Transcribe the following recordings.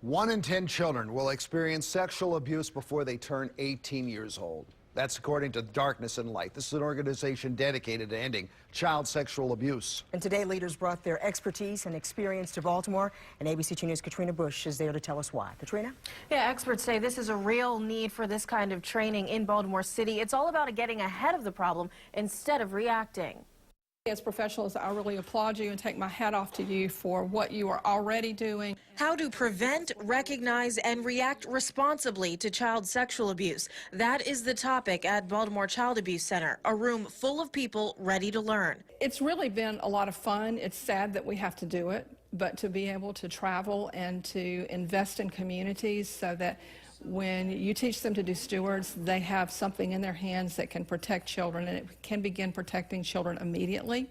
1 in 10 children will experience sexual abuse before they turn 18 years old. That's according to Darkness and Light. This is an organization dedicated to ending child sexual abuse. And today, leaders brought their expertise and experience to Baltimore, and ABC 2 News' Katrina Bush is there to tell us why. Katrina? Yeah, experts say this is a real need for this kind of training in Baltimore City. It's all about getting ahead of the problem instead of reacting. As professionals, I really applaud you and take my hat off to you for what you are already doing. How to prevent, recognize, and react responsibly to child sexual abuse. That is the topic at Baltimore Child Abuse Center, a room full of people ready to learn. It's really been a lot of fun. It's sad that we have to do it, but to be able to travel and to invest in communities so that when you teach them to do stewards, they have something in their hands that can protect children, and it can begin protecting children immediately.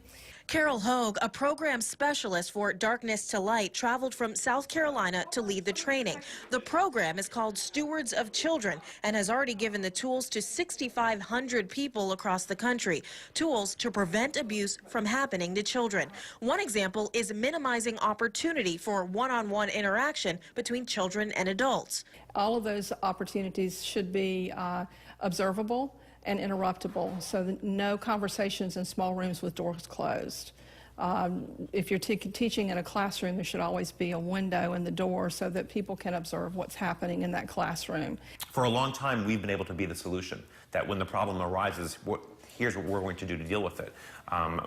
Carol Hogue, a program specialist for Darkness to Light, traveled from South Carolina to lead the training. The program is called Stewards of Children and has already given the tools to 6,500 people across the country, tools to prevent abuse from happening to children. One example is minimizing opportunity for one-on-one interaction between children and adults. All of those opportunities should be observable and interruptible, so that no conversations in small rooms with doors closed. If you're teaching in a classroom, there should always be a window in the door so that people can observe what's happening in that classroom. For a long time, we've been able to be the solution, that when the problem arises, here's what we're going to do to deal with it.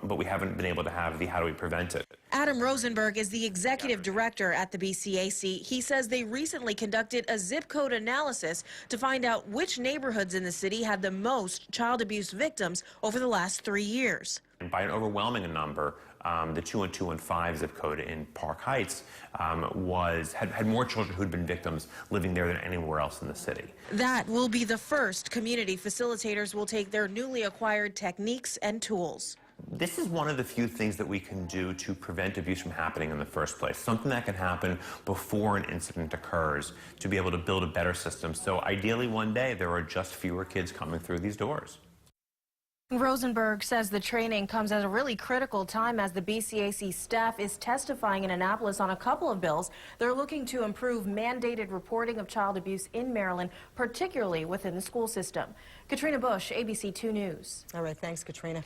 But we haven't been able to have the how do we prevent it. Adam Rosenberg is the executive director at the BCAC. He says they recently conducted a zip code analysis to find out which neighborhoods in the city had the most child abuse victims over the last 3 years. And by an overwhelming number, the 21215 zip code in Park Heights had more children who'd been victims living there than anywhere else in the city. That will be the first community facilitators will take their newly acquired techniques and tools. This is one of the few things that we can do to prevent abuse from happening in the first place, something that can happen before an incident occurs, to be able to build a better system. So ideally one day there are just fewer kids coming through these doors. Rosenberg says the training comes at a really critical time as the BCAC staff is testifying in Annapolis on a couple of bills. They're looking to improve mandated reporting of child abuse in Maryland, particularly within the school system. Katrina Bush, ABC 2 News. All right, thanks, Katrina.